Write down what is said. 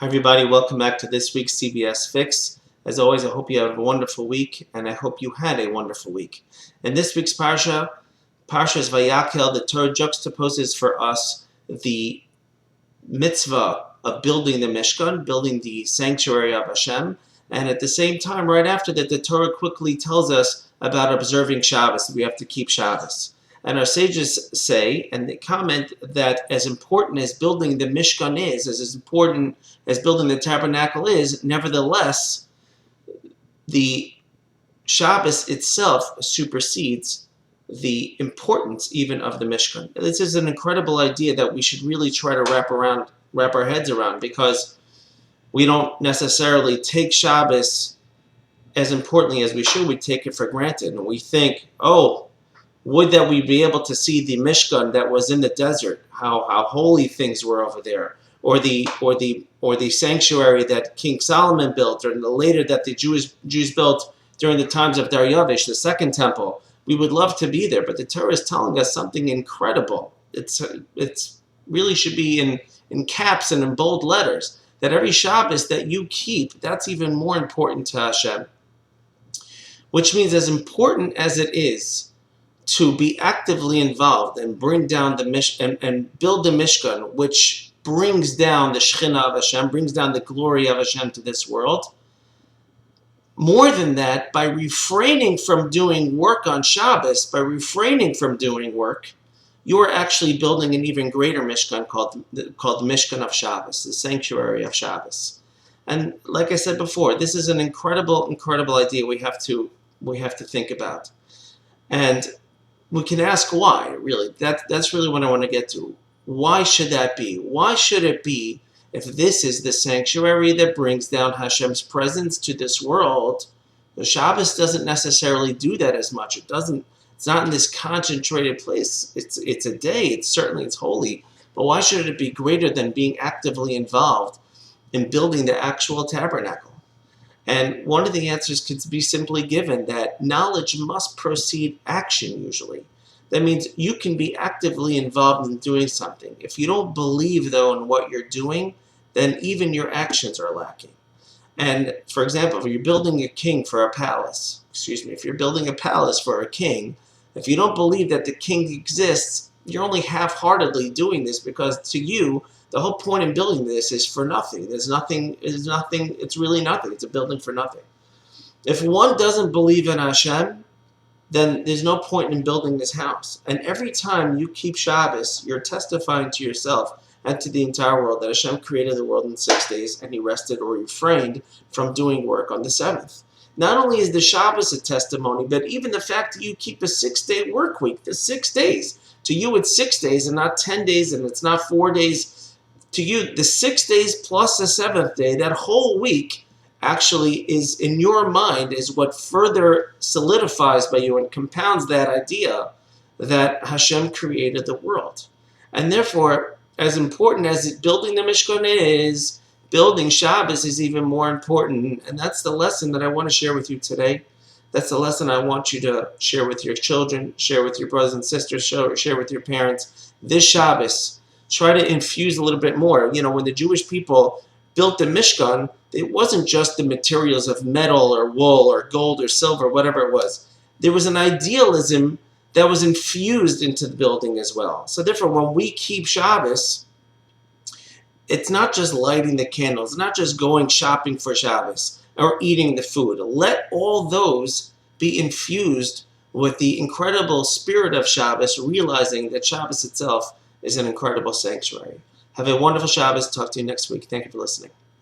Hi everybody, welcome back to this week's CBS Fix. As always, I hope you have a wonderful week, and I hope you had a wonderful week. In this week's Parsha's Vayakhel, the Torah juxtaposes for us the mitzvah of building the Mishkan, building the Sanctuary of Hashem, and at the same time, right after that, the Torah quickly tells us about observing Shabbos. We have to keep Shabbos. And our sages say, and they comment, that as important as building the Mishkan is, as important as building the tabernacle is, nevertheless, the Shabbos itself supersedes the importance even of the Mishkan. This is an incredible idea that we should really try to wrap our heads around, because we don't necessarily take Shabbos as importantly as we should. We take it for granted, and we think, oh, would that we be able to see the Mishkan that was in the desert, how holy things were over there, or the sanctuary that King Solomon built, or later that the Jews built during the times of Darius, the second temple. We would love to be there, but the Torah is telling us something incredible. It's really should be in caps and in bold letters, that every Shabbos that you keep, that's even more important to Hashem. Which means, as important as it is to be actively involved and bring down the Mishkan and build the Mishkan, which brings down the Shekhinah of Hashem, brings down the glory of Hashem to this world. More than that, by refraining from doing work on Shabbos, by refraining from doing work, you are actually building an even greater Mishkan called the Mishkan of Shabbos, the Sanctuary of Shabbos. And like I said before, this is an incredible, incredible idea we have to think about. And we can ask why, really. That's really what I want to get to. Why should that be? Why should it be, if this is the sanctuary that brings down Hashem's presence to this world? The Shabbos doesn't necessarily do that as much. It's not in this concentrated place. It's a day. It's holy. But why should it be greater than being actively involved in building the actual tabernacle? And one of the answers could be simply given, that knowledge must precede action usually. That means you can be actively involved in doing something. If you don't believe, though, in what you're doing, then even your actions are lacking. And, for example, if you're building a king for a palace, if you're building a palace for a king, if you don't believe that the king exists, you're only half-heartedly doing this, because to you, the whole point in building this is for nothing. It's really nothing. It's a building for nothing. If one doesn't believe in Hashem, then there's no point in building this house. And every time you keep Shabbos, you're testifying to yourself and to the entire world that Hashem created the world in 6 days, and He rested or refrained from doing work on the seventh. Not only is the Shabbos a testimony, but even the fact that you keep a 6-day work week, the 6 days. To you, it's 6 days and not 10 days, and it's not 4 days. To you, the 6 days plus the seventh day, that whole week actually is, in your mind, is what further solidifies by you and compounds that idea that Hashem created the world. And therefore, as important as building the Mishkan is, building Shabbos is even more important. And that's the lesson that I want to share with you today. That's the lesson I want you to share with your children, share with your brothers and sisters, share with your parents. This Shabbos, try to infuse a little bit more. You know, when the Jewish people built the Mishkan, it wasn't just the materials of metal or wool or gold or silver, whatever it was. There was an idealism that was infused into the building as well. So therefore, when we keep Shabbos, it's not just lighting the candles, it's not just going shopping for Shabbos or eating the food. Let all those be infused with the incredible spirit of Shabbos, realizing that Shabbos itself is an incredible sanctuary. Have a wonderful Shabbos. Talk to you next week. Thank you for listening.